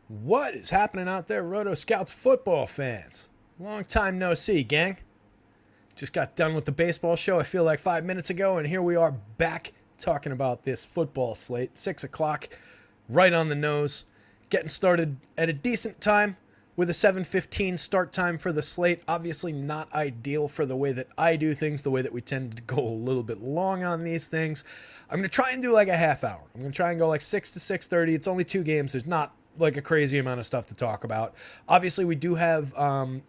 What is happening out there, Roto Scouts football fans? Long time no see, gang. Just got done with the baseball show, I feel like 5 minutes ago, and here we are back talking about this football slate. 6 o'clock, right on the nose. Getting started at a decent time with a 7:15 start time for the slate. Obviously not ideal for the way that I do things, the way that we tend to go a little bit long on these things. I'm going to try and do like a half hour. I'm going to try and go like 6 to 6:30. It's only 2 games. There's not like a crazy amount of stuff to talk about. Obviously, we do have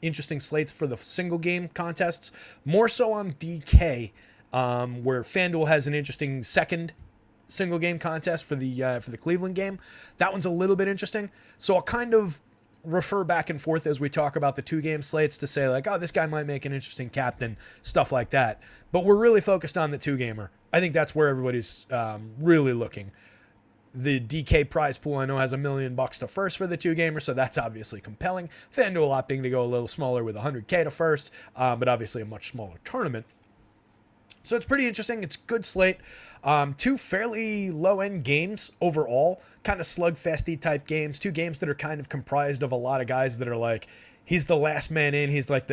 interesting slates for the single game contests, more so on DK, where FanDuel has an interesting second single game contest for the Cleveland game. That one's a little bit interesting. So I'll kind of refer back and forth as we talk about the 2 game slates to say like, oh, this guy might make an interesting captain, stuff like that. But we're really focused on the 2 gamer. I think that's where everybody's really looking. The DK prize pool I know has $1 million to first for the 2 gamer, so that's obviously compelling. FanDuel opting to go a little smaller with $100K to first, but obviously a much smaller tournament. So it's pretty interesting. It's a good slate. 2 fairly low-end games overall, kind of slugfesty type games. 2 games that are kind of comprised of a lot of guys that are like, he's the last man in. He's like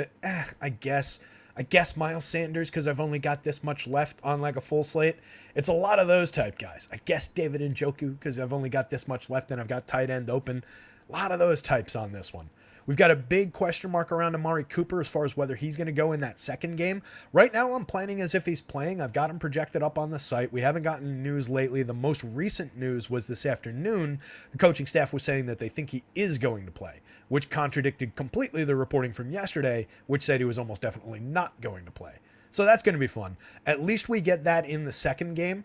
I guess Miles Sanders because I've only got this much left on like a full slate. It's a lot of those type guys. I guess David Njoku because I've only got this much left and I've got tight end open. A lot of those types on this one. We've got a big question mark around Amari Cooper as far as whether he's going to go in that second game. Right now, I'm planning as if he's playing. I've got him projected up on the site. We haven't gotten news lately. The most recent news was this afternoon. The coaching staff was saying that they think he is going to play, which contradicted completely the reporting from yesterday, which said he was almost definitely not going to play. So that's going to be fun. At least we get that in the second game.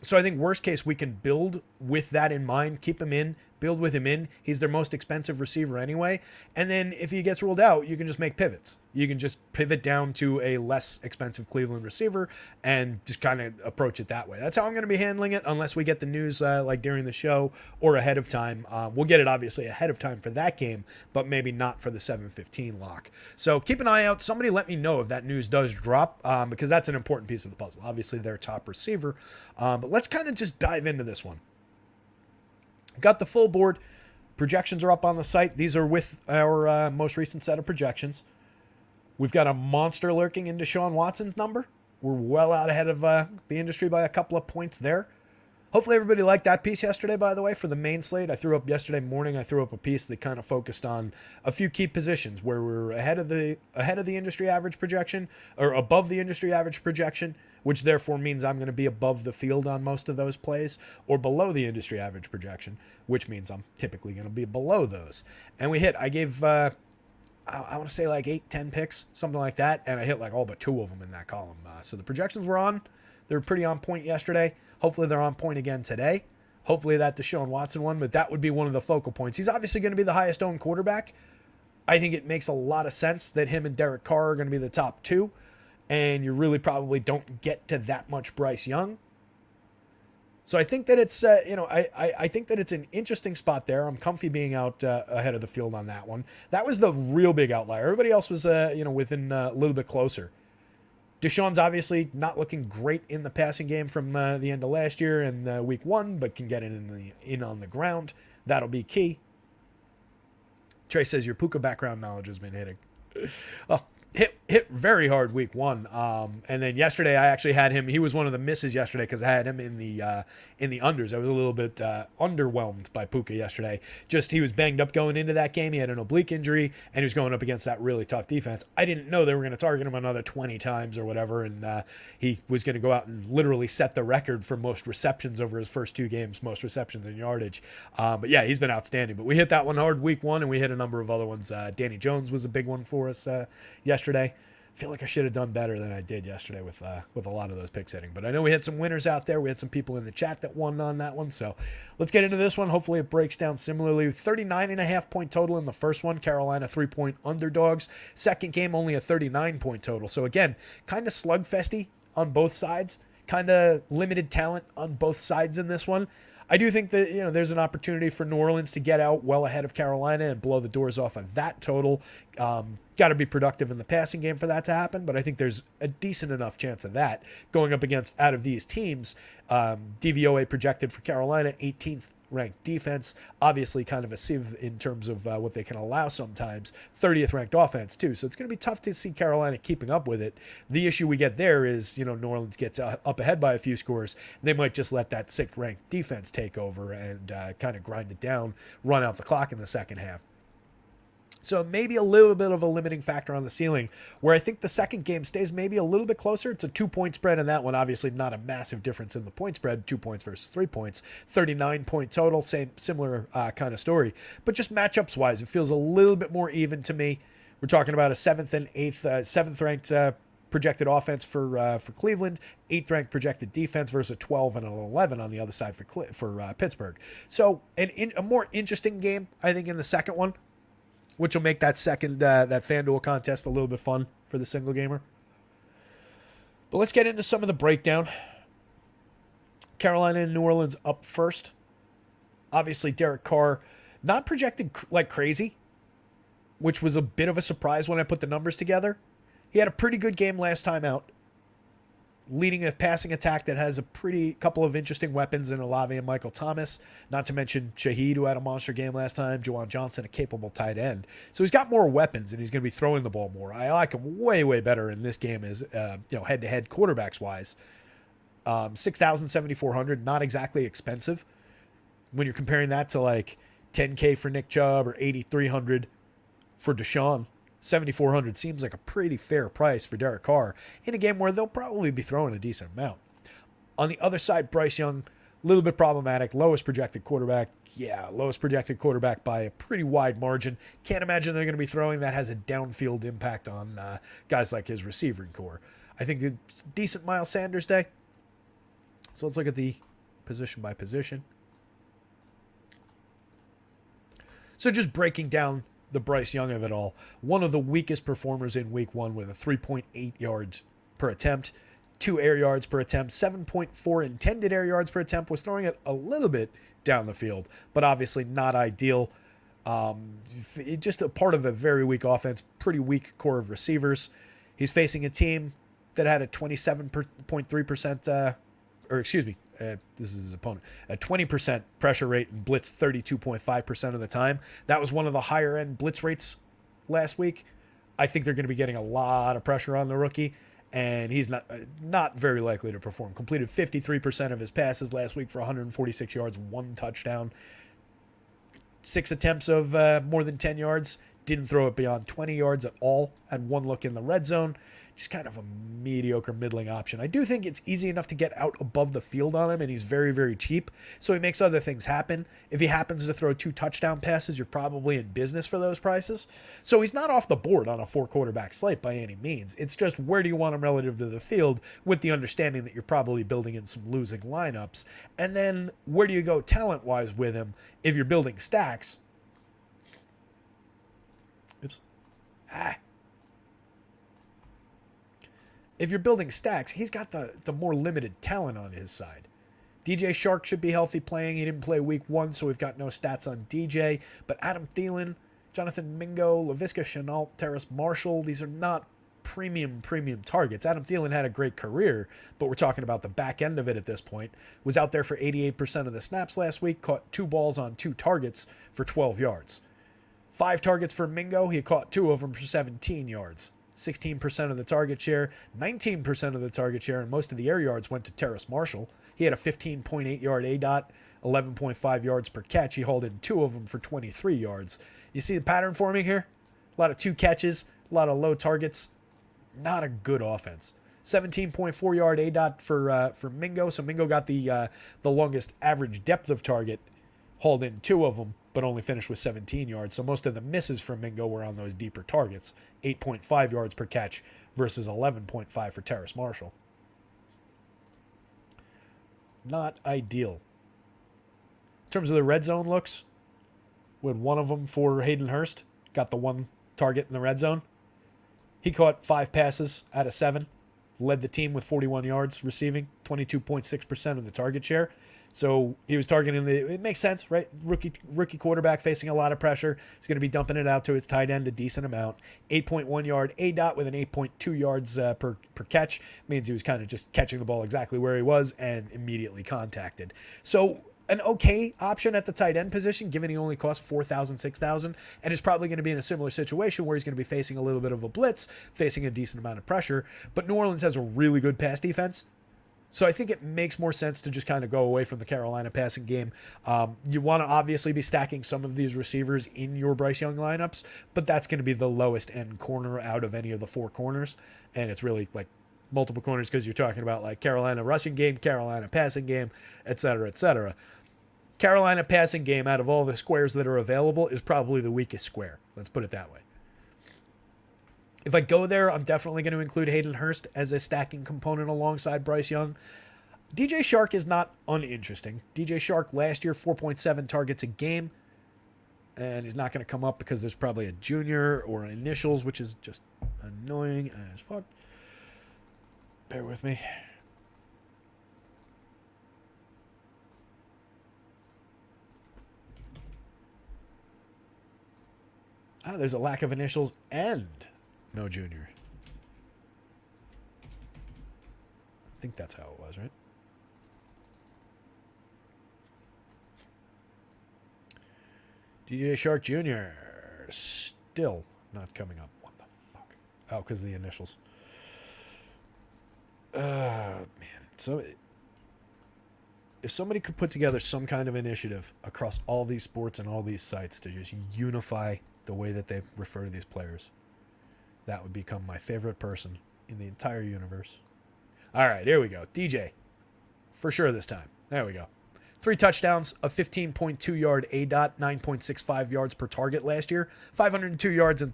So I think worst case, we can build with that in mind, keep him in, build with him in. He's their most expensive receiver anyway. And then if he gets ruled out, you can just make pivots. You can just pivot down to a less expensive Cleveland receiver and just kind of approach it that way. That's how I'm going to be handling it unless we get the news like during the show or ahead of time. We'll get it obviously ahead of time for that game, but maybe not for the 7:15 lock. So keep an eye out. Somebody let me know if that news does drop because that's an important piece of the puzzle. Obviously, their top receiver. But let's kind of just dive into this one. Got the full board. Projections are up on the site. These are with our most recent set of projections. We've got a monster lurking in Deshaun Watson's number. We're well out ahead of the industry by a couple of points there. Hopefully everybody liked that piece yesterday, by the way, for the main slate. I threw up yesterday morning. I threw up a piece that kind of focused on a few key positions where we're ahead of the industry average projection or above the industry average projection, which therefore means I'm going to be above the field on most of those plays, or below the industry average projection, which means I'm typically going to be below those. And we hit. I gave, I want to say like 8-10 picks, something like that, and I hit like all but 2 of them in that column. So the projections were on. They were pretty on point yesterday. Hopefully they're on point again today. Hopefully that Deshaun Watson one, but that would be one of the focal points. He's obviously going to be the highest owned quarterback. I think it makes a lot of sense that him and Derek Carr are going to be the top 2. And you really probably don't get to that much Bryce Young. So I think that it's, I think that it's an interesting spot there. I'm comfy being out ahead of the field on that one. That was the real big outlier. Everybody else was, within a little bit closer. Deshaun's obviously not looking great in the passing game from the end of last year and week 1, but can get it in on the ground. That'll be key. Trey says your Puka background knowledge has been hitting. Oh, hit very hard week 1. And then yesterday I actually had him. He was one of the misses yesterday because I had him in the unders. I was a little bit underwhelmed by Puka yesterday. Just he was banged up going into that game. He had an oblique injury and he was going up against that really tough defense. I didn't know they were going to target him another 20 times or whatever. And he was going to go out and literally set the record for most receptions over his first 2 games, most receptions in yardage. But yeah, he's been outstanding. But we hit that one hard week 1 and we hit a number of other ones. Danny Jones was a big one for us yesterday. I feel like I should have done better than I did yesterday with a lot of those picks hitting. But I know we had some winners out there. We had some people in the chat that won on that one. So let's get into this one. Hopefully it breaks down similarly. 39.5 point total in the first one. Carolina 3-point underdogs. Second game only a 39-point total. So again, kind of slugfesty on both sides. Kind of limited talent on both sides in this one. I do think that, there's an opportunity for New Orleans to get out well ahead of Carolina and blow the doors off of that total. Got to be productive in the passing game for that to happen, but I think there's a decent enough chance of that going up against out of these teams. DVOA projected for Carolina 18th ranked defense, obviously kind of a sieve in terms of what they can allow sometimes. 30th ranked offense too, so it's going to be tough to see Carolina keeping up with it. The issue we get there is, New Orleans gets up ahead by a few scores. They might just let that 6th ranked defense take over and kind of grind it down, run out the clock in the second half. So maybe a little bit of a limiting factor on the ceiling, where I think the second game stays maybe a little bit closer. It's a 2-point spread in that one. Obviously not a massive difference in the point spread, 2 points versus 3 points. 39-point total, similar kind of story. But just matchups-wise, it feels a little bit more even to me. We're talking about a 7th and 8th, 7th ranked projected offense for Cleveland, 8th ranked projected defense versus a 12 and an 11 on the other side for Pittsburgh. So a more interesting game, I think, in the second one, which will make that that FanDuel contest a little bit fun for the single gamer. But let's get into some of the breakdown. Carolina and New Orleans up first. Obviously, Derek Carr not projected like crazy, which was a bit of a surprise when I put the numbers together. He had a pretty good game last time out, leading a passing attack that has a couple of interesting weapons in Olave and Michael Thomas, not to mention Shaheed, who had a monster game last time, Juwan Johnson, a capable tight end. So he's got more weapons, and he's going to be throwing the ball more. I like him way, way better in this game as head-to-head quarterbacks-wise. 6,000, 7,400, not exactly expensive. When you're comparing that to like $10K for Nick Chubb or 8,300 for Deshaun, 7,400 seems like a pretty fair price for Derek Carr in a game where they'll probably be throwing a decent amount. On the other side, Bryce Young, a little bit problematic. Lowest projected quarterback. Yeah, lowest projected quarterback by a pretty wide margin. Can't imagine they're going to be throwing. That has a downfield impact on guys like his receiving core. I think it's a decent Miles Sanders day. So let's look at the position by position. So just breaking down the Bryce Young of it all. One of the weakest performers in week 1 with a 3.8 yards per attempt, 2 air yards per attempt, 7.4 intended air yards per attempt. Was throwing it a little bit down the field, but obviously not ideal. Just a part of a very weak offense, pretty weak core of receivers. He's facing a team that had a 27.3%, this is his opponent, a 20% pressure rate and blitz 32.5% of the time. That was one of the higher end blitz rates last week. I think they're going to be getting a lot of pressure on the rookie, and he's not very likely to perform. Completed 53% of his passes last week for 146 yards, 1 touchdown, 6 attempts of more than 10 yards. Didn't throw it beyond 20 yards at all. Had 1 look in the red zone. Just kind of a mediocre, middling option. I do think it's easy enough to get out above the field on him, and he's very, very cheap, so he makes other things happen. If he happens to throw 2 touchdown passes, you're probably in business for those prices. So he's not off the board on a 4-quarterback slate by any means. It's just, where do you want him relative to the field, with the understanding that you're probably building in some losing lineups? And then where do you go talent-wise with him if you're building stacks? If you're building stacks, he's got the more limited talent on his side. DJ Shark should be healthy playing. He didn't play week 1, so we've got no stats on DJ. But Adam Thielen, Jonathan Mingo, Laviska Shenault, Terrace Marshall, these are not premium targets. Adam Thielen had a great career, but we're talking about the back end of it at this point. Was out there for 88% of the snaps last week, caught 2 balls on 2 targets for 12 yards. 5 targets for Mingo, he caught 2 of them for 17 yards. 16% of the target share, 19% of the target share, and most of the air yards went to Terrace Marshall. He had a 15.8 yard ADOT, 11.5 yards per catch. He hauled in 2 of them for 23 yards. You see the pattern forming here? A lot of 2 catches, a lot of low targets. Not a good offense. 17.4 yard ADOT for Mingo. So Mingo got the longest average depth of target, hauled in 2 of them, but only finished with 17 yards. So most of the misses from Mingo were on those deeper targets. 8.5 yards per catch versus 11.5 for Terrace Marshall. Not ideal. In terms of the red zone looks, we had 1 of them for Hayden Hurst. Got the 1 target in the red zone. He caught 5 passes out of 7. Led the team with 41 yards receiving, 22.6% of the target share. So he was targeting it makes sense, right? Rookie quarterback facing a lot of pressure. He's going to be dumping it out to his tight end a decent amount. 8.1 yard ADOT with an 8.2 yards per catch. Means he was kind of just catching the ball exactly where he was and immediately contacted. So an okay option at the tight end position, given he only costs 4,000, 6,000, and is probably going to be in a similar situation where he's going to be facing a little bit of a blitz, facing a decent amount of pressure. But New Orleans has a really good pass defense. So I think it makes more sense to just kind of go away from the Carolina passing game. You want to obviously be stacking some of these receivers in your Bryce Young lineups, but that's going to be the lowest end corner out of any of the four corners. And it's really like multiple corners because you're talking about like Carolina rushing game, Carolina passing game, et cetera, et cetera. Carolina passing game out of all the squares that are available is probably the weakest square. Let's put it that way. If I go there, I'm definitely going to include Hayden Hurst as a stacking component alongside Bryce Young. DJ Shark is not uninteresting. DJ Shark last year, 4.7 targets a game. And he's not going to come up because there's probably a junior or initials, which is just annoying as fuck. Bear with me. There's a lack of initials and no junior. I think that's how it was, right? DJ Shark Jr. still not coming up. What the fuck? Oh, because of the initials. Man. So if somebody could put together some kind of initiative across all these sports and all these sites to just unify the way that they refer to these players, that would become my favorite person in the entire universe. All right, here we go. DJ. For sure this time. There we go. 3 touchdowns, a 15.2 yard ADOT, 9.65 yards per target last year, 502 yards and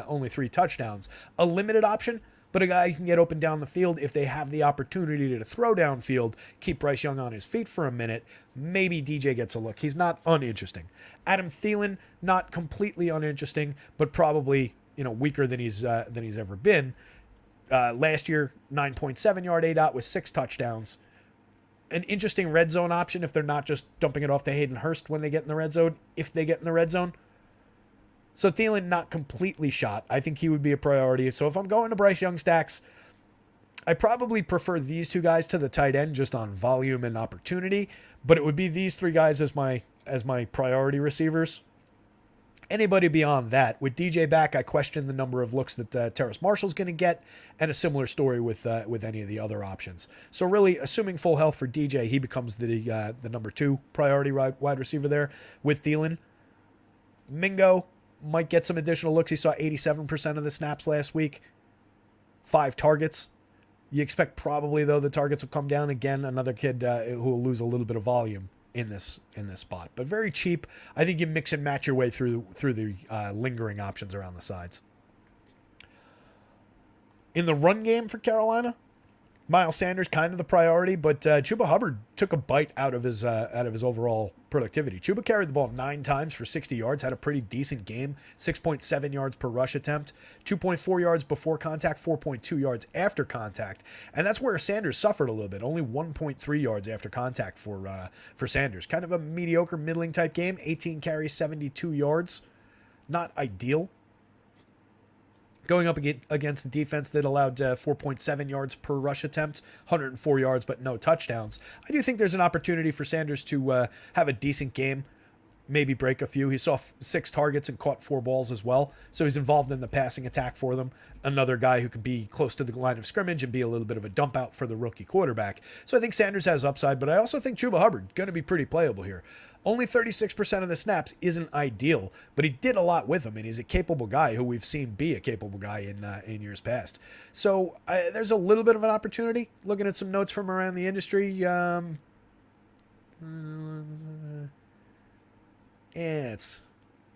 only 3 touchdowns. A limited option, but a guy who can get open down the field if they have the opportunity to throw downfield, keep Bryce Young on his feet for a minute. Maybe DJ gets a look. He's not uninteresting. Adam Thielen, not completely uninteresting, but probably weaker than he's ever been. Last year, 9.7 yard ADOT with 6 touchdowns. An interesting red zone option if they're not just dumping it off to Hayden Hurst when they get in the red zone, if they get in the red zone. So Thielen not completely shot. I think he would be a priority. So if I'm going to Bryce Young stacks, I probably prefer these 2 guys to the tight end just on volume and opportunity, but it would be these 3 guys as my priority receivers. Anybody beyond that, with DJ back, I question the number of looks that Terrace Marshall's going to get, and a similar story with any of the other options. So really, assuming full health for DJ, he becomes the number 2 priority wide receiver there with Thielen. Mingo might get some additional looks. He saw 87% of the snaps last week, 5 targets. You expect probably, though, the targets will come down again. Another kid who will lose a little bit of volume in this spot, but very cheap. I think you mix and match your way through the lingering options around the sides. In the run game for Carolina, Miles Sanders kind of the priority, but Chuba Hubbard took a bite out of his overall productivity. Chuba carried the ball 9 times for 60 yards, had a pretty decent game, 6.7 yards per rush attempt, 2.4 yards before contact, 4.2 yards after contact, and that's where Sanders suffered a little bit. Only 1.3 yards after contact for Sanders. Kind of a mediocre, middling type game. 18 carries, 72 yards, not ideal. Going up against a defense that allowed 4.7 yards per rush attempt, 104 yards, but no touchdowns. I do think there's an opportunity for Sanders to have a decent game, maybe break a few. He saw 6 targets and caught 4 balls as well, so he's involved in the passing attack for them. Another guy who can be close to the line of scrimmage and be a little bit of a dump out for the rookie quarterback. So I think Sanders has upside, but I also think Chuba Hubbard going to be pretty playable here. Only 36% of the snaps isn't ideal, but he did a lot with them, and he's a capable guy who we've seen be a capable guy in years past. So there's a little bit of an opportunity. Looking at some notes from around the industry, it's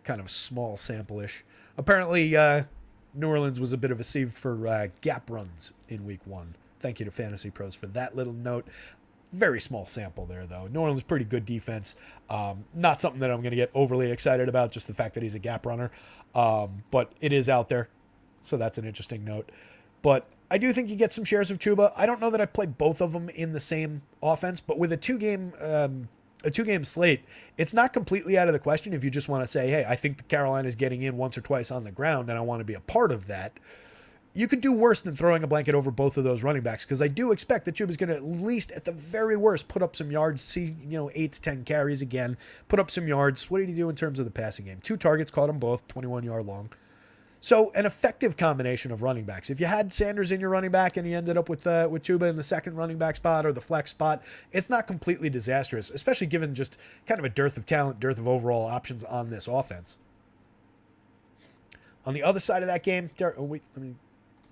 kind of small sample-ish. Apparently, New Orleans was a bit of a sieve for gap runs in week 1. Thank you to Fantasy Pros for that little note. Very small sample there, though. New Orleans, pretty good defense. Not something that I'm going to get overly excited about, just the fact that he's a gap runner. But it is out there, so that's an interesting note. But I do think you get some shares of Chuba. I don't know that I play both of them in the same offense, but with a two-game slate, it's not completely out of the question if you just want to say, hey, I think Carolina is getting in once or twice on the ground, and I want to be a part of that. you could do worse than throwing a blanket over both of those running backs, because I do expect that Chuba's going to at least, at the very worst, put up some yards, see, 8 to 10 carries again, put up some yards. What did he do in terms of the passing game? 2 targets, caught them both, 21-yard long. So an effective combination of running backs. If you had Sanders in your running back and you ended up with Chuba in the second running back spot or the flex spot, it's not completely disastrous, especially given just kind of a dearth of talent, dearth of overall options on this offense. On the other side of that game, let me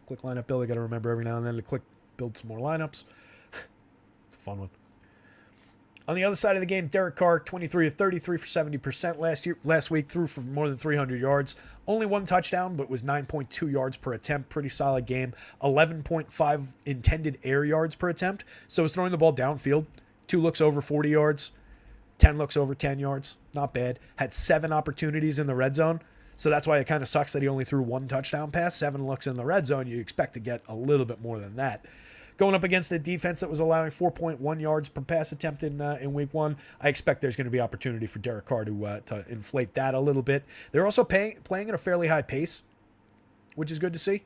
click lineup build. I got to remember every now and then to click build some more lineups. It's a fun one. On the other side of the game, Derek Carr, 23 of 33 for 70% last week, threw for more than 300 yards. Only 1 touchdown, but was 9.2 yards per attempt. Pretty solid game. 11.5 intended air yards per attempt. So he's throwing the ball downfield. 2 looks over 40 yards. 10 looks over 10 yards. Not bad. Had 7 opportunities in the red zone. So that's why it kind of sucks that he only threw 1 touchdown pass. 7 looks in the red zone. You expect to get a little bit more than that. Going up against a defense that was allowing 4.1 yards per pass attempt in week 1, I expect there's going to be opportunity for Derek Carr to inflate that a little bit. They're also playing at a fairly high pace, which is good to see.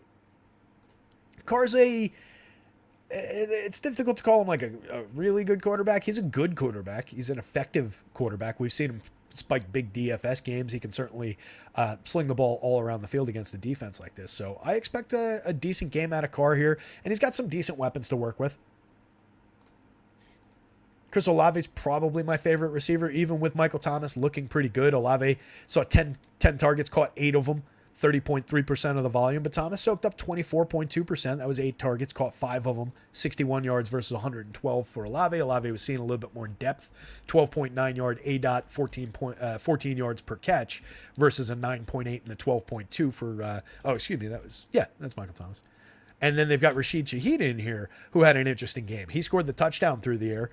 Carr's it's difficult to call him like a really good quarterback. He's a good quarterback. He's an effective quarterback. We've seen him spike big DFS games. He can certainly sling the ball all around the field against a defense like this. So I expect a decent game out of Carr here, and he's got some decent weapons to work with. Chris Olave's probably my favorite receiver, even with Michael Thomas looking pretty good. Olave saw 10 targets, caught 8 of them, 30.3% of the volume, but Thomas soaked up 24.2%. That was 8 targets, caught 5 of them, 61 yards versus 112 for Olave. Olave was seeing a little bit more depth, 12.9 yard ADOT, 14 yards per catch versus a 9.8 and a 12.2 for, that's Michael Thomas. And then they've got Rashid Shaheed in here, who had an interesting game. He scored the touchdown through the air,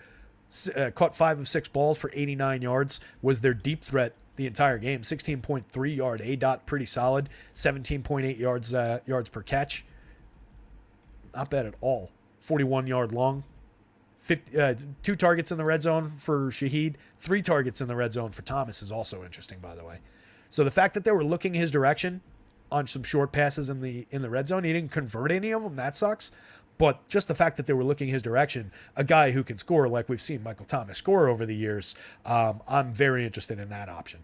caught 5 of 6 balls for 89 yards, was their deep threat the entire game. 16.3 yard ADOT, pretty solid. 17.8 yards per catch. Not bad at all. 41 yard long. 2 targets in the red zone for Shaheed. 3 targets in the red zone for Thomas is also interesting, by the way. So the fact that they were looking his direction on some short passes in the red zone, he didn't convert any of them. That sucks. But just the fact that they were looking his direction, a guy who can score like we've seen Michael Thomas score over the years, I'm very interested in that option.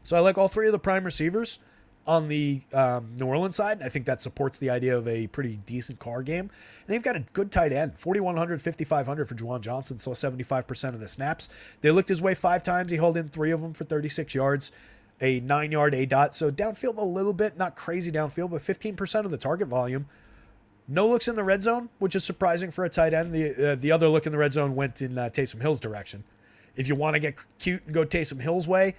So I like all 3 of the prime receivers on the New Orleans side. I think that supports the idea of a pretty decent Carr game. And they've got a good tight end, 4,100, 5,500 for Juwan Johnson, saw 75% of the snaps. They looked his way 5 times. He hauled in 3 of them for 36 yards, a 9-yard ADOT. So downfield a little bit, not crazy downfield, but 15% of the target volume. No looks in the red zone, which is surprising for a tight end. The other look in the red zone went in Taysom Hill's direction. If you want to get cute and go Taysom Hill's way,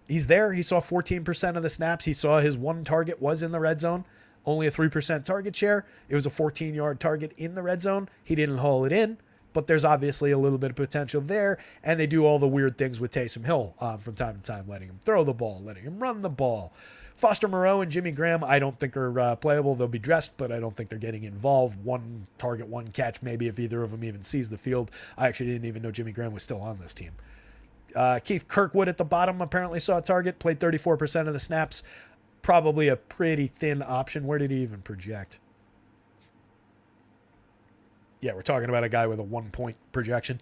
he's there. He saw 14% of the snaps. He saw his 1 target was in the red zone, only a 3% target share. It was a 14-yard target in the red zone. He didn't haul it in, but there's obviously a little bit of potential there, and they do all the weird things with Taysom Hill from time to time, letting him throw the ball, letting him run the ball. Foster Moreau and Jimmy Graham, I don't think are playable. They'll be dressed, but I don't think they're getting involved. 1 target, 1 catch, maybe if either of them even sees the field. I actually didn't even know Jimmy Graham was still on this team. Keith Kirkwood at the bottom apparently saw a target, played 34% of the snaps. Probably a pretty thin option. Where did he even project? Yeah, we're talking about a guy with a 1-point projection.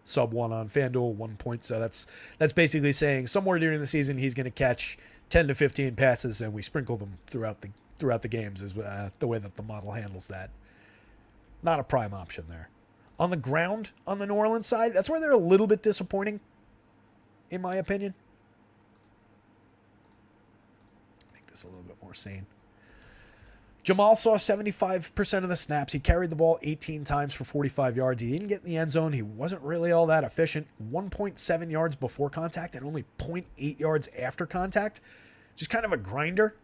Sub 1 on FanDuel, 1 point. So that's basically saying somewhere during the season he's going to catch 10 to 15 passes, and we sprinkle them throughout the games is the way that the model handles that. Not a prime option there. On the ground, on the New Orleans side, that's where they're a little bit disappointing, in my opinion. Make this a little bit more sane. Jamal saw 75% of the snaps. He carried the ball 18 times for 45 yards. He didn't get in the end zone. He wasn't really all that efficient. 1.7 yards before contact and only 0.8 yards after contact. Just kind of a grinder.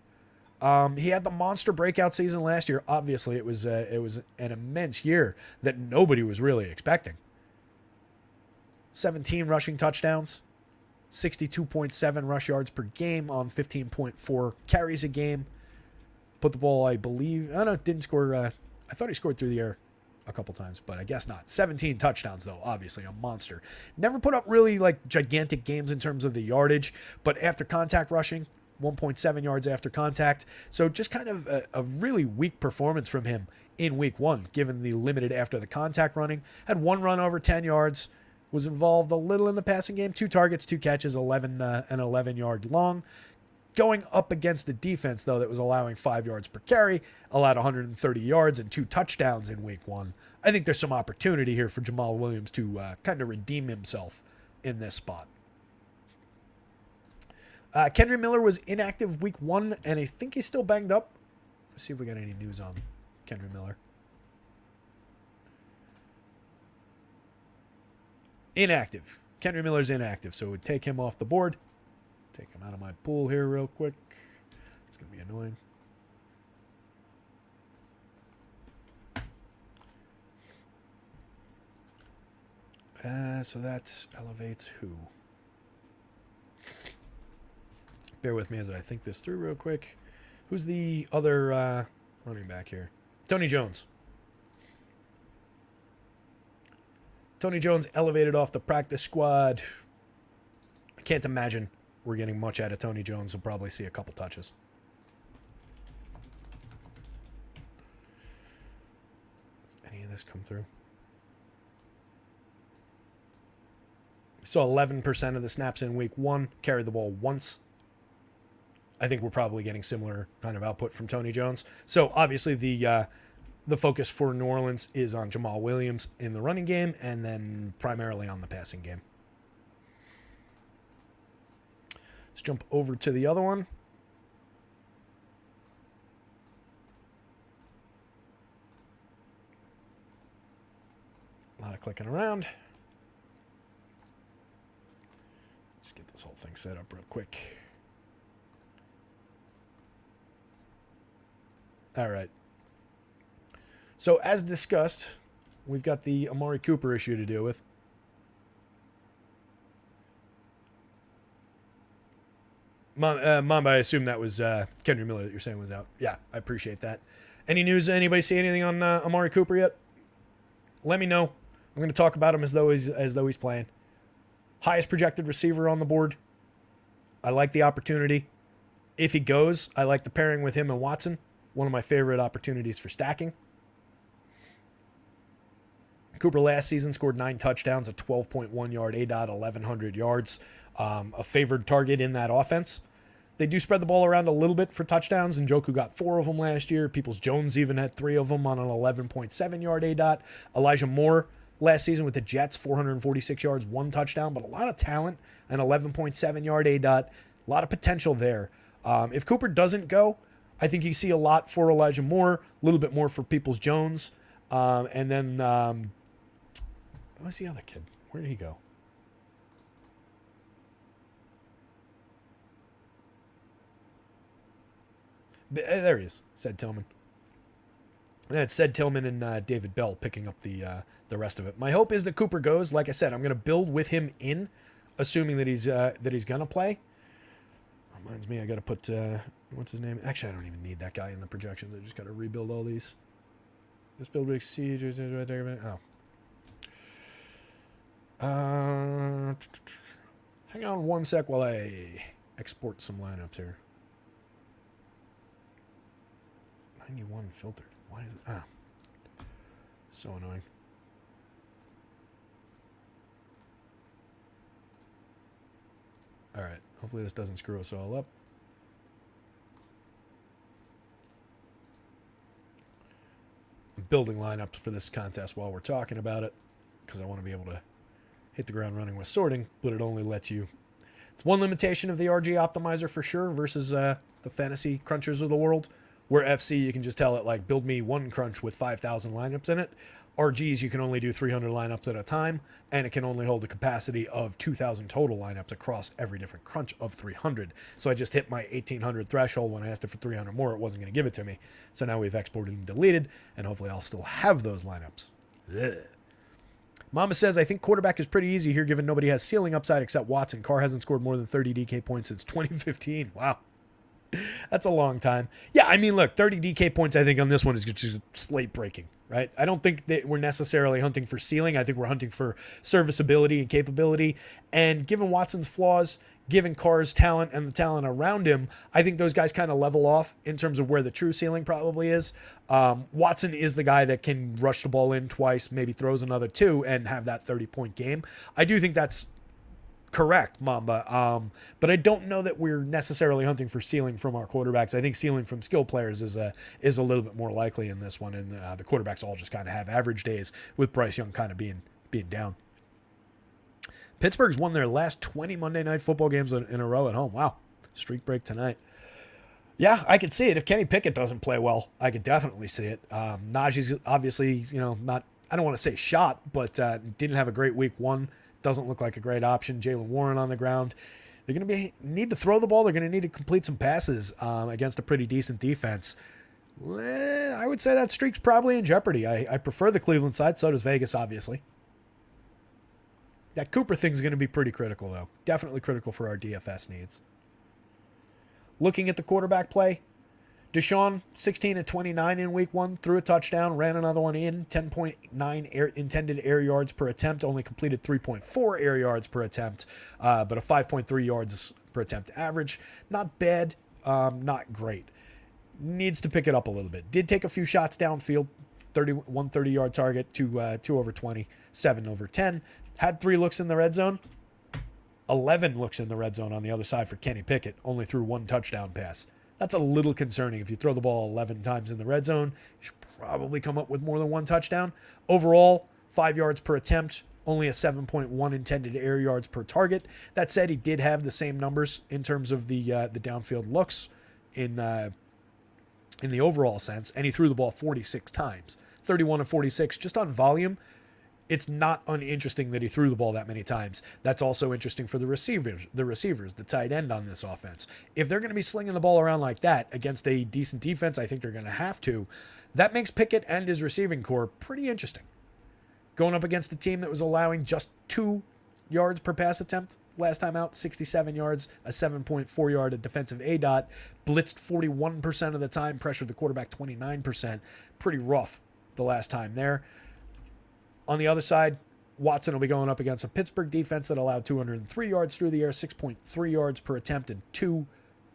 He had the monster breakout season last year. Obviously, it was an immense year that nobody was really expecting. 17 rushing touchdowns. 62.7 rush yards per game on 15.4 carries a game. Put the ball, I believe, didn't score. I thought he scored through the air a couple times, but I guess not. 17 touchdowns, though, obviously a monster. Never put up really like gigantic games in terms of the yardage, but after contact rushing, 1.7 yards after contact. So just kind of a really weak performance from him in week 1, given the limited after the contact running. Had 1 run over 10 yards, was involved a little in the passing game, 2 targets, 2 catches, 11 and 11-yard long. Going up against the defense, though, that was allowing 5 yards per carry, allowed 130 yards and 2 touchdowns in week 1. I think there's some opportunity here for Jamal Williams to kind of redeem himself in this spot. Kendry Miller was inactive week 1, and I think he's still banged up. Let's see if we got any news on Kendry Miller. Inactive. Kendry Miller's inactive, so we'd take him off the board. Take him out of my pool here real quick. It's going to be annoying. So that elevates who? Bear with me as I think this through real quick. Who's the other running back here? Tony Jones. Tony Jones elevated off the practice squad. I can't imagine we're getting much out of Tony Jones. We'll probably see a couple touches. Does any of this come through? So 11% of the snaps in week 1, carried the ball once. I think we're probably getting similar kind of output from Tony Jones. So obviously the focus for New Orleans is on Jamal Williams in the running game and then primarily on the passing game. Let's jump over to the other one. A lot of clicking around. Just get this whole thing set up real quick. All right. So as discussed, we've got the Amari Cooper issue to deal with. Mamba, I assume that was Kendry Miller that you're saying was out. Yeah, I appreciate that. Any news? Anybody see anything on Amari Cooper yet? Let me know. I'm going to talk about him as though he's playing. Highest projected receiver on the board. I like the opportunity. If he goes, I like the pairing with him and Watson. One of my favorite opportunities for stacking. Cooper last season scored 9 touchdowns, a 12.1 yard ADOT, 1,100 yards. A favored target in that offense. They do spread the ball around a little bit for touchdowns. Njoku got 4 of them last year. Peoples-Jones even had 3 of them on an 11.7 yard ADOT. Elijah Moore last season with the Jets, 446 yards, 1 touchdown, but a lot of talent, an 11.7 yard ADOT. A lot of potential there. If Cooper doesn't go, I think you see a lot for Elijah Moore, a little bit more for Peoples-Jones. And then, what's the other kid? Where did he go? There he is, Said Tillman. And it's Said Tillman and David Bell picking up the rest of it. My hope is that Cooper goes. Like I said, I'm going to build with him in, assuming that he's going to play. Reminds me, I got to put what's his name? Actually, I don't even need that guy in the projections. I just got to rebuild all these. This build big siege. Oh. Hang on one sec while I export some lineups here. 91 filtered. Why is it? So annoying. All right. Hopefully this doesn't screw us all up. I'm building lineups for this contest while we're talking about it because I want to be able to hit the ground running with sorting, but it only lets you. It's one limitation of the RG optimizer for sure versus the fantasy crunchers of the world, where FC you can just tell it like build me one crunch with 5,000 lineups in it. RGs you can only do 300 lineups at a time, and it can only hold a capacity of 2,000 total lineups across every different crunch of 300. So I just hit my 1,800 threshold when I asked it for 300 more. It wasn't going to give it to me. So now we've exported and deleted, and hopefully I'll still have those lineups. Ugh. Mama says, I think quarterback is pretty easy here given nobody has ceiling upside except Watson. Carr hasn't scored more than 30 DK points since 2015. Wow. That's a long time. Yeah, I mean, look, 30 DK points I think on this one is just slate breaking, right? I don't think that we're necessarily hunting for ceiling. I think we're hunting for serviceability and capability. And given Watson's flaws, given Carr's talent and the talent around him, I think those guys kind of level off in terms of where the true ceiling probably is. Watson is the guy that can rush the ball in twice, maybe throws another two, and have that 30-point game. I do think that's correct, Mamba. But I don't know that we're necessarily hunting for ceiling from our quarterbacks. I think ceiling from skill players is a little bit more likely in this one, and the quarterbacks all just kind of have average days, with Bryce Young kind of being down. Pittsburgh's won their last 20 Monday Night Football games in a row at home. Wow. Streak break tonight. Yeah, I could see it. If Kenny Pickett doesn't play well, I could definitely see it. Najee's obviously, not, I don't want to say shot, but didn't have a great week one. Doesn't look like a great option. Jaylen Warren on the ground. They're going to need to throw the ball. They're going to need to complete some passes against a pretty decent defense. I would say that streak's probably in jeopardy. I prefer the Cleveland side. So does Vegas, obviously. That Cooper thing's going to be pretty critical, though. Definitely critical for our DFS needs. Looking at the quarterback play, Deshaun, 16-29 in week one, threw a touchdown, ran another one in, 10.9 intended air yards per attempt, only completed 3.4 air yards per attempt, but a 5.3 yards per attempt average. Not bad, not great. Needs to pick it up a little bit. Did take a few shots downfield, 30-yard target, 2 over 20, 7 over 10. Had 3 looks in the red zone. 11 looks in the red zone on the other side for Kenny Pickett. Only threw 1 touchdown pass. That's a little concerning. If you throw the ball 11 times in the red zone, you should probably come up with more than 1 touchdown. Overall, 5 yards per attempt. Only a 7.1 intended air yards per target. That said, he did have the same numbers in terms of the downfield looks in the overall sense, and he threw the ball 46 times. 31 of 46 just on volume. It's not uninteresting that he threw the ball that many times. That's also interesting for the receivers, the tight end on this offense. If they're going to be slinging the ball around like that against a decent defense, I think they're going to have to. That makes Pickett and his receiving core pretty interesting. Going up against a team that was allowing just 2 yards per pass attempt last time out, 67 yards, a 7.4 yard defensive ADOT, blitzed 41% of the time, pressured the quarterback 29%. Pretty rough the last time there. On the other side, Watson will be going up against a Pittsburgh defense that allowed 203 yards through the air, 6.3 yards per attempt, and 2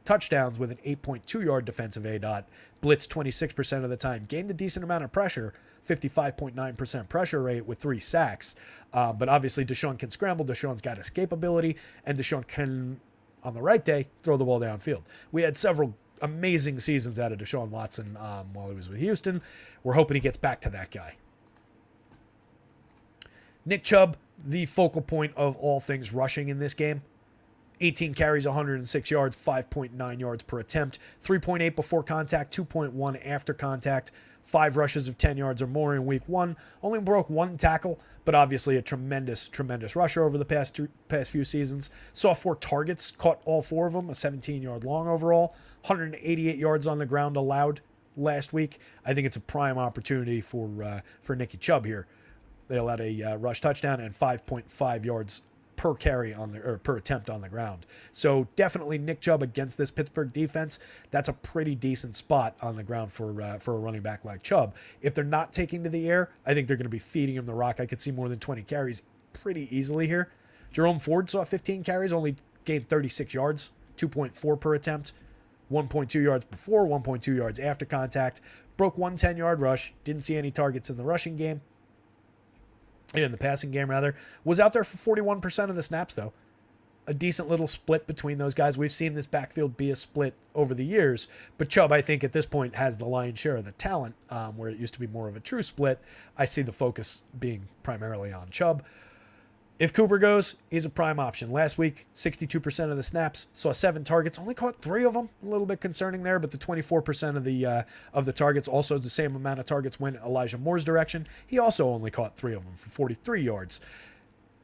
touchdowns with an 8.2 yard defensive ADOT. Blitzed 26% of the time. Gained a decent amount of pressure, 55.9% pressure rate with 3 sacks. But obviously, Deshaun can scramble. Deshaun's got escapability, and Deshaun can, on the right day, throw the ball downfield. We had several amazing seasons out of Deshaun Watson while he was with Houston. We're hoping he gets back to that guy. Nick Chubb, the focal point of all things rushing in this game. 18 carries, 106 yards, 5.9 yards per attempt, 3.8 before contact, 2.1 after contact, 5 rushes of 10 yards or more in week one. Only broke 1 tackle, but obviously a tremendous rusher over the past few seasons. Saw 4 targets, caught all 4 of them, a 17-yard long overall, 188 yards on the ground allowed last week. I think it's a prime opportunity for Nicky Chubb here. They allowed a rush touchdown and 5.5 yards per carry per attempt on the ground. So definitely Nick Chubb against this Pittsburgh defense. That's a pretty decent spot on the ground for a running back like Chubb. If they're not taking to the air, I think they're going to be feeding him the rock. I could see more than 20 carries pretty easily here. Jerome Ford saw 15 carries, only gained 36 yards, 2.4 per attempt, 1.2 yards before, 1.2 yards after contact. Broke 1 10-yard rush. Didn't see any targets in the rushing game. In the passing game, rather. Was out there for 41% of the snaps, though. A decent little split between those guys. We've seen this backfield be a split over the years, but Chubb, I think, at this point has the lion's share of the talent, where it used to be more of a true split. I see the focus being primarily on Chubb. If Cooper goes, he's a prime option. Last week, 62% of the snaps, saw 7 targets, only caught 3 of them. A little bit concerning there, but the 24% of the targets, also the same amount of targets went Elijah Moore's direction. He also only caught 3 of them for 43 yards.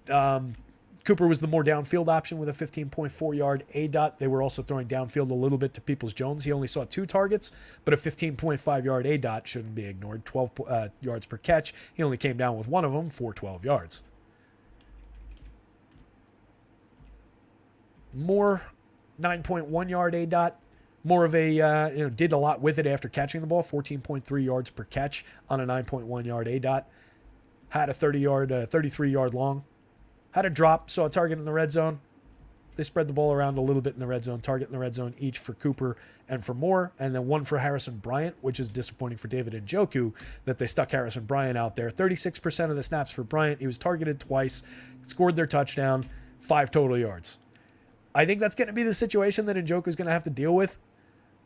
Cooper was the more downfield option with a 15.4 yard ADOT. They were also throwing downfield a little bit to Peoples-Jones. He only saw 2 targets, but a 15.5 yard ADOT shouldn't be ignored. 12 yards per catch. He only came down with 1 of them for 12 yards. More 9.1 yard ADOT, more of a, did a lot with it after catching the ball, 14.3 yards per catch on a 9.1 yard ADOT. Had a 33 yard long. Had a drop, saw a target in the red zone. They spread the ball around a little bit in the red zone, target in the red zone each for Cooper and for Moore, and then one for Harrison Bryant, which is disappointing for David Njoku that they stuck Harrison Bryant out there. 36% of the snaps for Bryant. He was targeted twice, scored their touchdown, 5 total yards. I think that's going to be the situation that Njoku is going to have to deal with.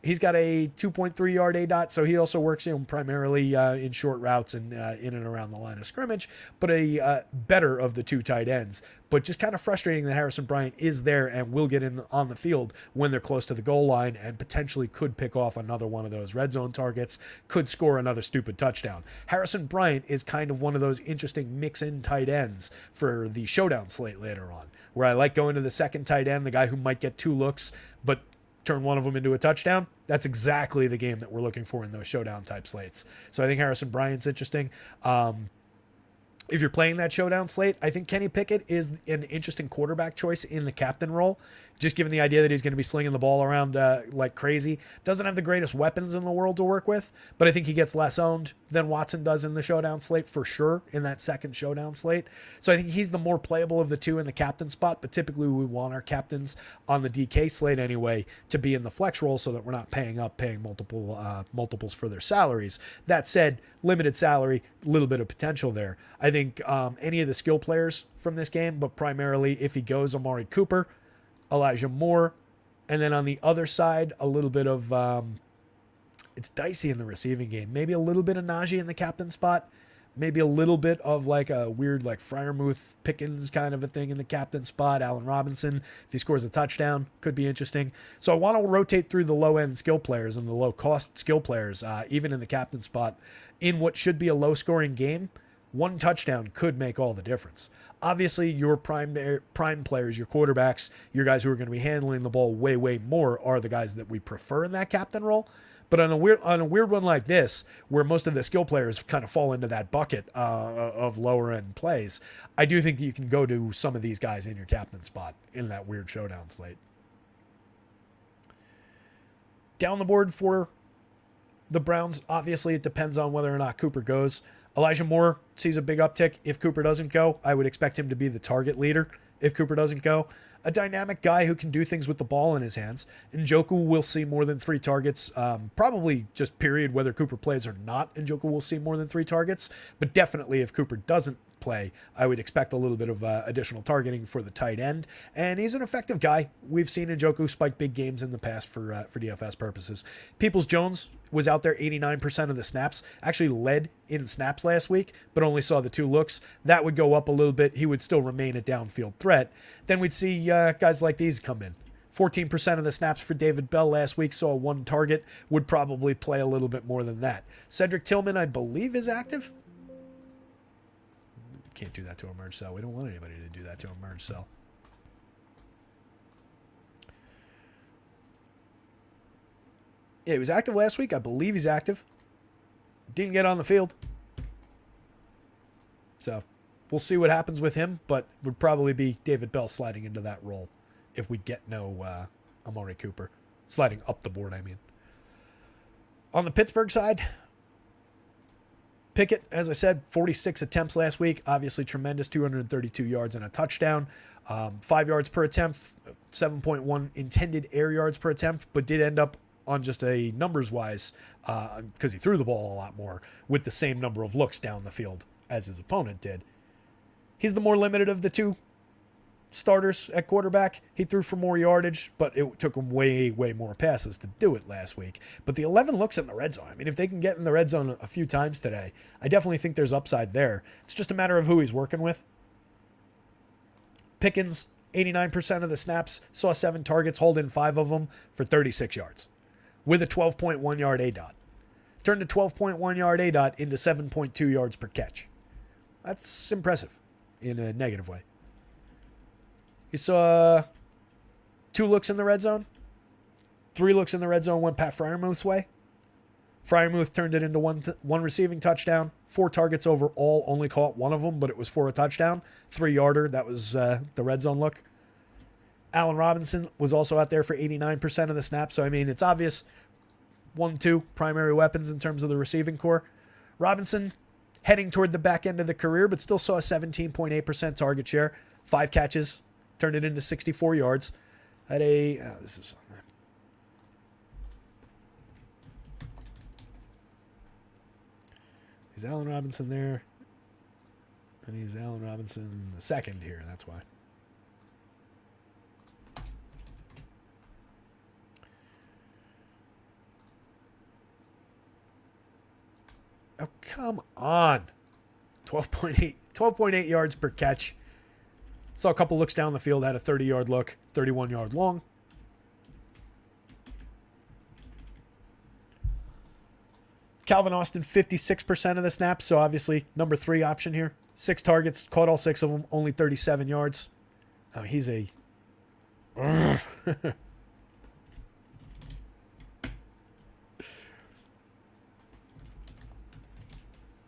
He's got a 2.3 yard ADOT, so he also works primarily in short routes and in and around the line of scrimmage, but a better of the 2 tight ends. But just kind of frustrating that Harrison Bryant is there and will get in on the field when they're close to the goal line and potentially could pick off another one of those red zone targets, could score another stupid touchdown. Harrison Bryant is kind of one of those interesting mix-in tight ends for the showdown slate later on, where I like going to the second tight end, the guy who might get 2 looks, but turn one of them into a touchdown. That's exactly the game that we're looking for in those showdown type slates. So I think Harrison Bryant's interesting. If you're playing that showdown slate, I think Kenny Pickett is an interesting quarterback choice in the captain role, just given the idea that he's going to be slinging the ball around like crazy. Doesn't have the greatest weapons in the world to work with, but I think he gets less owned than Watson does in the showdown slate for sure, in that second showdown slate. So I think he's the more playable of the 2 in the captain spot, but typically we want our captains on the DK slate anyway to be in the flex role so that we're not paying multiples for their salaries. That said, limited salary, a little bit of potential there. I think any of the skill players from this game, but primarily if he goes, Amari Cooper, Elijah Moore, and then on the other side, a little bit of, it's dicey in the receiving game. Maybe a little bit of Najee in the captain spot. Maybe a little bit of like a weird like Freiermuth Pickens kind of a thing in the captain spot. Allen Robinson, if he scores a touchdown, could be interesting. So I want to rotate through the low-end skill players and the low-cost skill players, even in the captain spot, in what should be a low-scoring game. 1 touchdown could make all the difference. Obviously, your prime players, your quarterbacks, your guys who are going to be handling the ball way, way more are the guys that we prefer in that captain role. But on a weird one like this, where most of the skill players kind of fall into that bucket of lower end plays, I do think that you can go to some of these guys in your captain spot in that weird showdown slate. Down the board for the Browns, obviously it depends on whether or not Cooper goes. Elijah Moore sees a big uptick. If Cooper doesn't go, I would expect him to be the target leader if Cooper doesn't go. A dynamic guy who can do things with the ball in his hands. Njoku will see more than 3 targets, probably just period, whether Cooper plays or not. Njoku will see more than 3 targets, but definitely if Cooper doesn't play, I would expect a little bit of additional targeting for the tight end. And he's an effective guy. We've seen Njoku spike big games in the past for DFS purposes. Peoples-Jones was out there 89% of the snaps, actually led in snaps last week, but only saw the 2 looks. That would go up a little bit. He would still remain a downfield threat. Then we'd see guys like these come in. 14% of the snaps for David Bell last week saw 1 target, would probably play a little bit more than that. Cedric Tillman, I believe, is active. Can't do that to a merge cell. We don't want anybody to do that to a merge cell. Yeah, he was active last week. I believe he's active. Didn't get on the field. So we'll see what happens with him, but would probably be David Bell sliding into that role if we get no Amari Cooper. Sliding up the board, I mean. On the Pittsburgh side, Pickett, as I said, 46 attempts last week. Obviously tremendous, 232 yards and a touchdown. 5 yards per attempt, 7.1 intended air yards per attempt, but did end up on just a numbers-wise, because he threw the ball a lot more, with the same number of looks down the field as his opponent did. He's the more limited of the 2 starters at quarterback. He threw for more yardage, but it took him way, way more passes to do it last week. But the 11 looks in the red zone. I mean, if they can get in the red zone a few times today, I definitely think there's upside there. It's just a matter of who he's working with. Pickens, 89% of the snaps, saw 7 targets, hold in 5 of them for 36 yards with a 12.1 yard ADOT. Turned a 12.1 yard ADOT into 7.2 yards per catch. That's impressive in a negative way. He saw 2 looks in the red zone. 3 looks in the red zone went Pat Freiermuth's way. Freiermuth turned it into one receiving touchdown. 4 targets overall, only caught 1 of them, but it was for a touchdown. 3-yarder, that was the red zone look. Allen Robinson was also out there for 89% of the snaps. So, I mean, it's obvious 1-2 primary weapons in terms of the receiving core. Robinson heading toward the back end of the career, but still saw a 17.8% target share. 5 catches, turned it into 64 yards. Had a this is he's Allen Robinson there, and he's Allen Robinson the second here. That's why. Oh, come on. 12.8 yards per catch. Saw a couple looks down the field, had a 30-yard look, 31-yard long. Calvin Austin, 56% of the snaps, so obviously number 3 option here. 6 targets, caught all 6 of them, only 37 yards. Oh, he's a...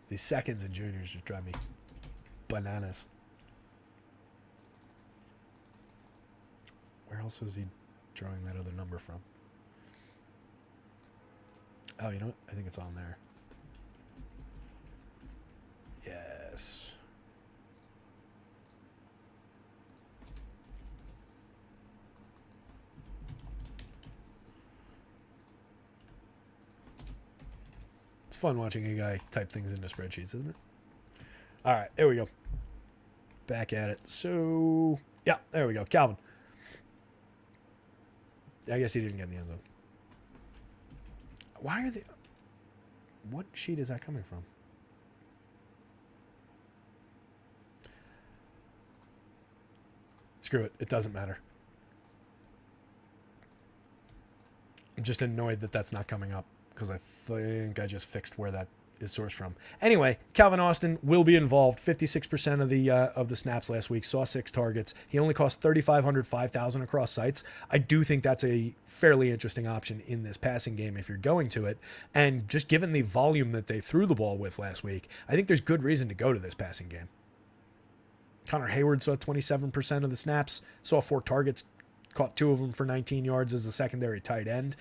These seconds and juniors just drive me bananas. Where else is he drawing that other number from? Oh, you know what? I think it's on there. Yes. It's fun watching a guy type things into spreadsheets, isn't it? All right, there we go. Back at it. So, yeah, there we go. Calvin. I guess he didn't get in the end zone. Why are they... What sheet is that coming from? Screw it. It doesn't matter. I'm just annoyed that that's not coming up because I think I just fixed where that is sourced from. Anyway, Calvin Austin will be involved. 56% of the snaps last week. Saw 6 targets. He only cost 3,500, 5,000 across sites. I do think that's a fairly interesting option in this passing game if you're going to it. And just given the volume that they threw the ball with last week, I think there's good reason to go to this passing game. Connor Hayward saw 27% of the snaps. Saw 4 targets. Caught 2 of them for 19 yards as a secondary tight end.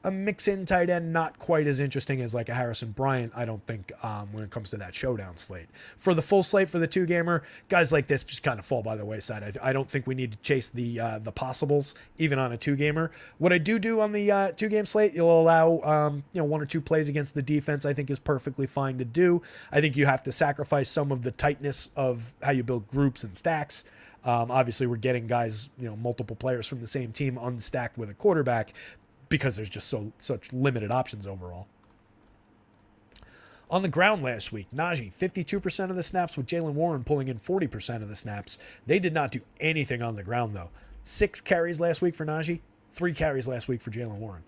A mix-in tight end, not quite as interesting as like a Harrison Bryant, I don't think, when it comes to that showdown slate. For the full slate for the 2-gamer, guys like this just kind of fall by the wayside. I don't think we need to chase the possibles, even on a 2-gamer. What I do on the 2-game slate, you'll allow 1 or 2 plays against the defense, I think is perfectly fine to do. I think you have to sacrifice some of the tightness of how you build groups and stacks. Obviously, we're getting guys, multiple players from the same team unstacked with a quarterback, because there's just such limited options overall. On the ground last week, Najee, 52% of the snaps with Jaylen Warren pulling in 40% of the snaps. They did not do anything on the ground, though. 6 carries last week for Najee, 3 carries last week for Jaylen Warren.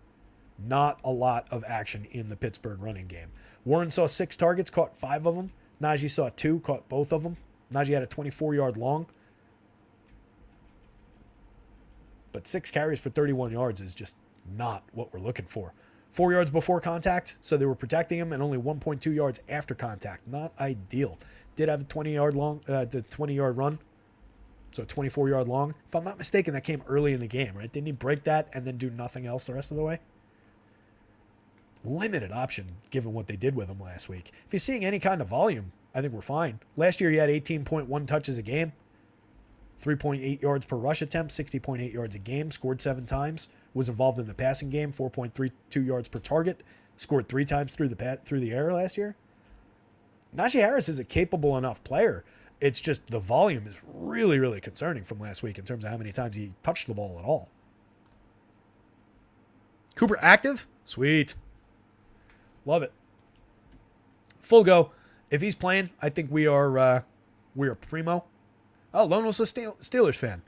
Not a lot of action in the Pittsburgh running game. Warren saw 6 targets, caught 5 of them. Najee saw 2, caught both of them. Najee had a 24-yard long. But 6 carries for 31 yards is just not what we're looking for. 4 yards before contact, so they were protecting him, and only 1.2 yards after contact. Not ideal. Did have a 20-yard run, so a 24-yard long. If I'm not mistaken, that came early in the game, right? Didn't he break that and then do nothing else the rest of the way? Limited option, given what they did with him last week. If he's seeing any kind of volume, I think we're fine. Last year, he had 18.1 touches a game, 3.8 yards per rush attempt, 60.8 yards a game, scored 7 times. Was involved in the passing game, 4.32 yards per target, scored 3 times through the air last year. Najee Harris is a capable enough player. It's just the volume is really, really concerning from last week in terms of how many times he touched the ball at all. Cooper active? Sweet. Love it. Full go. If he's playing, I think we are primo. Oh, Lone was a Steelers fan.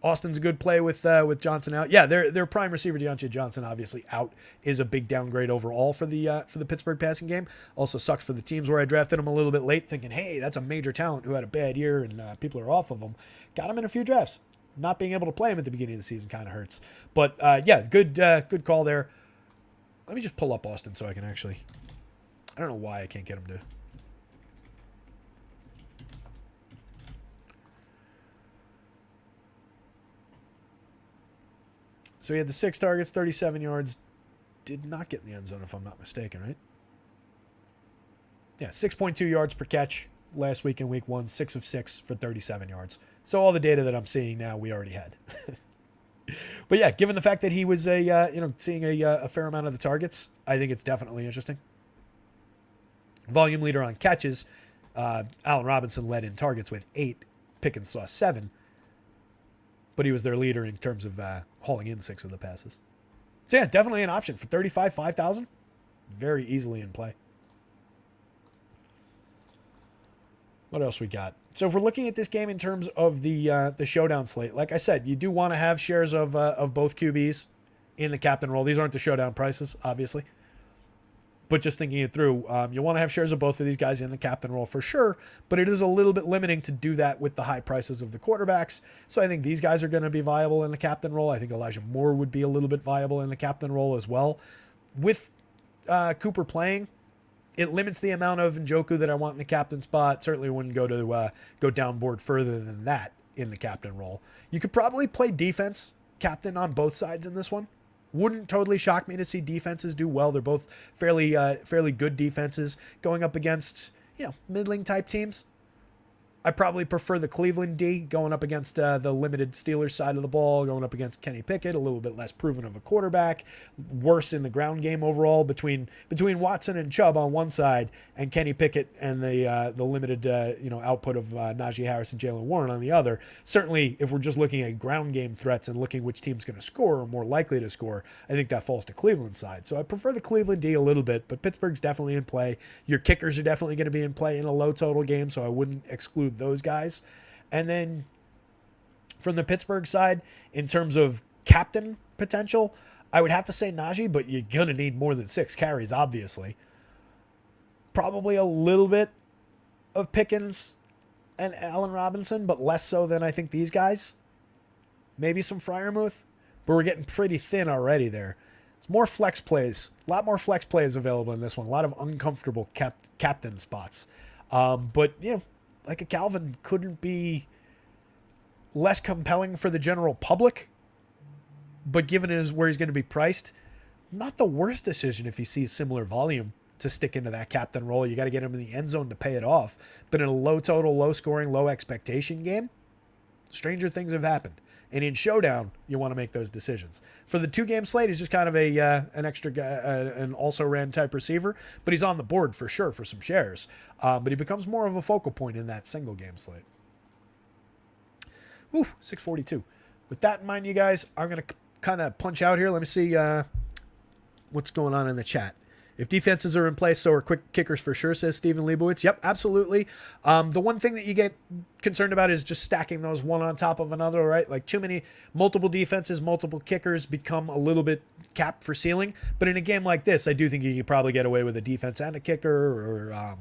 Austin's a good play with Johnson out. Yeah, their prime receiver Deontay Johnson obviously out is a big downgrade overall for the Pittsburgh passing game. Also sucks for the teams where I drafted him a little bit late, thinking, hey, that's a major talent who had a bad year and people are off of him. Got him in a few drafts. Not being able to play him at the beginning of the season kind of hurts. But yeah, good call there. Let me just pull up Austin so I can actually. I don't know why I can't get him to. So he had the 6 targets, 37 yards. Did not get in the end zone, if I'm not mistaken, right? Yeah, 6.2 yards per catch. last week in week 1, 6 of 6 for 37 yards. So all the data that I'm seeing now, we already had. But yeah, given the fact that he was seeing a fair amount of the targets, I think it's definitely interesting. Volume leader on catches, Allen Robinson led in targets with 8. Pickens saw 7. But he was their leader in terms of hauling in 6 of the passes. So yeah, definitely an option for 35, 5,000. Very easily in play. What else we got? So if we're looking at this game in terms of the showdown slate, like I said, you do want to have shares of both QBs in the captain role. These aren't the showdown prices, obviously. But just thinking it through, you want to have shares of both of these guys in the captain role for sure, but it is a little bit limiting to do that with the high prices of the quarterbacks. So I think these guys are going to be viable in the captain role. I think Elijah Moore would be a little bit viable in the captain role as well. With Cooper playing, it limits the amount of Njoku that I want in the captain spot. Certainly wouldn't go downboard further than that in the captain role. You could probably play defense captain on both sides in this one. Wouldn't totally shock me to see defenses do well. They're both fairly good defenses going up against middling type teams. I probably prefer the Cleveland D going up against the limited Steelers side of the ball, going up against Kenny Pickett, a little bit less proven of a quarterback, worse in the ground game overall between Watson and Chubb on one side and Kenny Pickett and the limited output of Najee Harris and Jalen Warren on the other. Certainly, if we're just looking at ground game threats and looking which team's going to score or more likely to score, I think that falls to Cleveland's side. So I prefer the Cleveland D a little bit, but Pittsburgh's definitely in play. Your kickers are definitely going to be in play in a low total game, so I wouldn't exclude those guys. And then from the Pittsburgh side, in terms of captain potential, I would have to say Najee, but you're going to need more than 6 carries, obviously. Probably a little bit of Pickens and Allen Robinson, but less so than I think these guys. Maybe some Freiermuth, but we're getting pretty thin already there. It's more flex plays. A lot more flex plays available in this one. A lot of uncomfortable captain spots. But, like a Calvin couldn't be less compelling for the general public, but given it is where he's going to be priced, not the worst decision if he sees similar volume to stick into that captain role. You got to get him in the end zone to pay it off. But in a low total, low scoring, low expectation game, stranger things have happened. And in showdown, you want to make those decisions. For the 2-game slate, he's just kind of an extra guy, an also-ran type receiver, but he's on the board for sure for some shares. But he becomes more of a focal point in that single-game slate. Ooh, 642. With that in mind, you guys, I'm going to kind of punch out here. Let me see what's going on in the chat. If defenses are in place, so are quick kickers for sure, says Stephen Leibowitz. Yep, absolutely. The one thing that you get concerned about is just stacking those one on top of another, right? Like too many, multiple defenses, multiple kickers become a little bit capped for ceiling. But in a game like this, I do think you could probably get away with a defense and a kicker. Or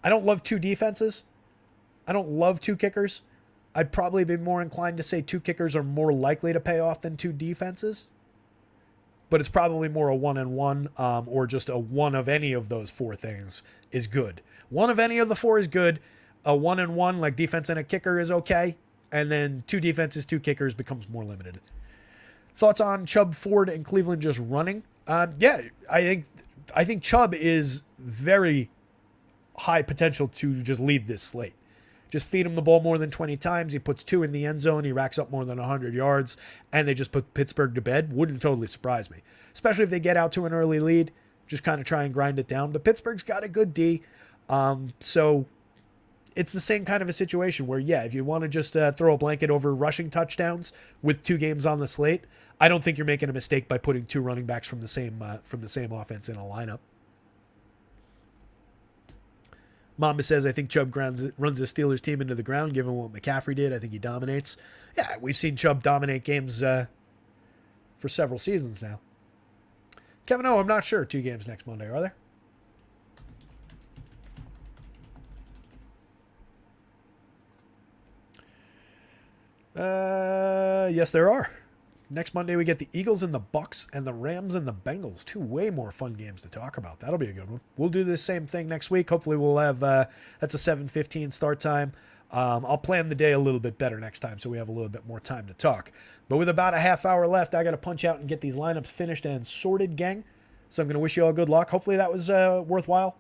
I don't love 2 defenses. I don't love 2 kickers. I'd probably be more inclined to say 2 kickers are more likely to pay off than 2 defenses. But it's probably more a 1-and-1 or just a one of any of those 4 things is good. One of any of the 4 is good. A 1-and-1 like defense and a kicker is okay. And then 2 defenses, 2 kickers becomes more limited. Thoughts on Chubb, Ford, and Cleveland just running? Yeah, I think Chubb is very high potential to just lead this slate. Just feed him the ball more than 20 times. He puts 2 in the end zone. He racks up more than 100 yards. And they just put Pittsburgh to bed. Wouldn't totally surprise me. Especially if they get out to an early lead. Just kind of try and grind it down. But Pittsburgh's got a good D. So it's the same kind of a situation where, yeah, if you want to just throw a blanket over rushing touchdowns with 2 games on the slate, I don't think you're making a mistake by putting 2 running backs from the same offense in a lineup. Mamba says, I think Chubb runs the Steelers team into the ground, given what McCaffrey did. I think he dominates. Yeah, we've seen Chubb dominate games for several seasons now. Kevin, I'm not sure. 2 games next Monday, are there? Yes, there are. Next Monday, we get the Eagles and the Bucks and the Rams and the Bengals. 2 way more fun games to talk about. That'll be a good one. We'll do the same thing next week. Hopefully, we'll have that's a 7:15 start time. I'll plan the day a little bit better next time so we have a little bit more time to talk. But with about a half hour left, I got to punch out and get these lineups finished and sorted, gang. So I'm going to wish you all good luck. Hopefully, that was worthwhile.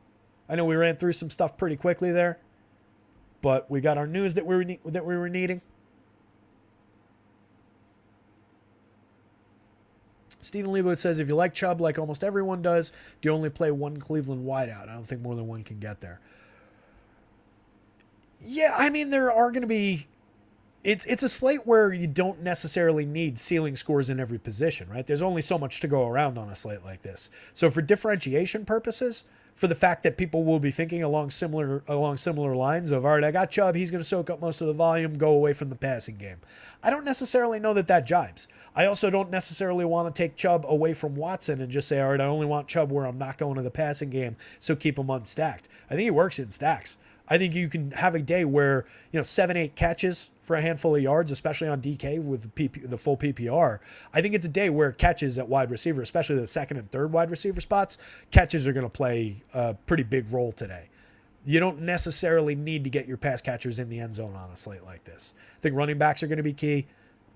I know we ran through some stuff pretty quickly there. But we got our news that we were needing. Stephen Leibowitz says, if you like Chubb like almost everyone does, do you only play one Cleveland wideout? I don't think more than one can get there. Yeah, I mean, there are going to be... It's a slate where you don't necessarily need ceiling scores in every position, right? There's only so much to go around on a slate like this. So for differentiation purposes, for the fact that people will be thinking along similar lines of, all right, I got Chubb, he's going to soak up most of the volume, go away from the passing game. I don't necessarily know that jibes. I also don't necessarily want to take Chubb away from Watson and just say, all right, I only want Chubb where I'm not going to the passing game, so keep him unstacked. I think he works in stacks. I think you can have a day where, 7-8 catches for a handful of yards, especially on DK with the full PPR. I think it's a day where catches at wide receiver, especially the second and third wide receiver spots, catches are going to play a pretty big role today. You don't necessarily need to get your pass catchers in the end zone on a slate like this. I think running backs are going to be key.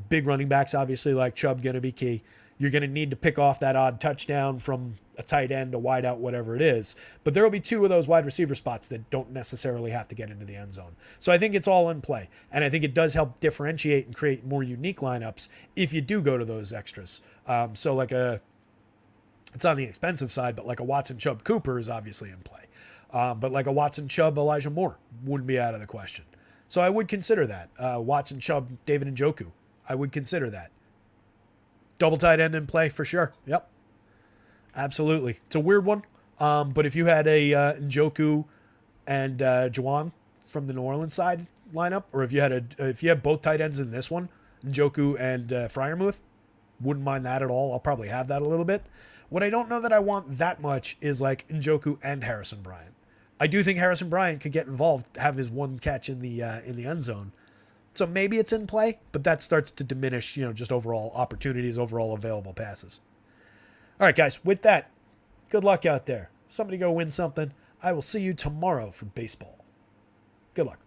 Big running backs, obviously, like Chubb, going to be key. You're going to need to pick off that odd touchdown from a tight end, a wide out, whatever it is. But there will be two of those wide receiver spots that don't necessarily have to get into the end zone. So I think it's all in play. And I think it does help differentiate and create more unique lineups if you do go to those extras. It's on the expensive side, but like a Watson, Chubb, Cooper is obviously in play. But like a Watson, Chubb, Elijah Moore wouldn't be out of the question. So I would consider that. Watson, Chubb, David Njoku. I would consider that. Double tight end in play for sure. Yep. Absolutely. It's a weird one. But if you had a Njoku and Juwan from the New Orleans side lineup, or if you had both tight ends in this one, Njoku and Freiermuth, wouldn't mind that at all. I'll probably have that a little bit. What I don't know that I want that much is like Njoku and Harrison Bryant. I do think Harrison Bryant could get involved, have his one catch in the end zone. So maybe it's in play, but that starts to diminish, just overall opportunities, overall available passes. All right, guys, with that, good luck out there. Somebody go win something. I will see you tomorrow for baseball. Good luck.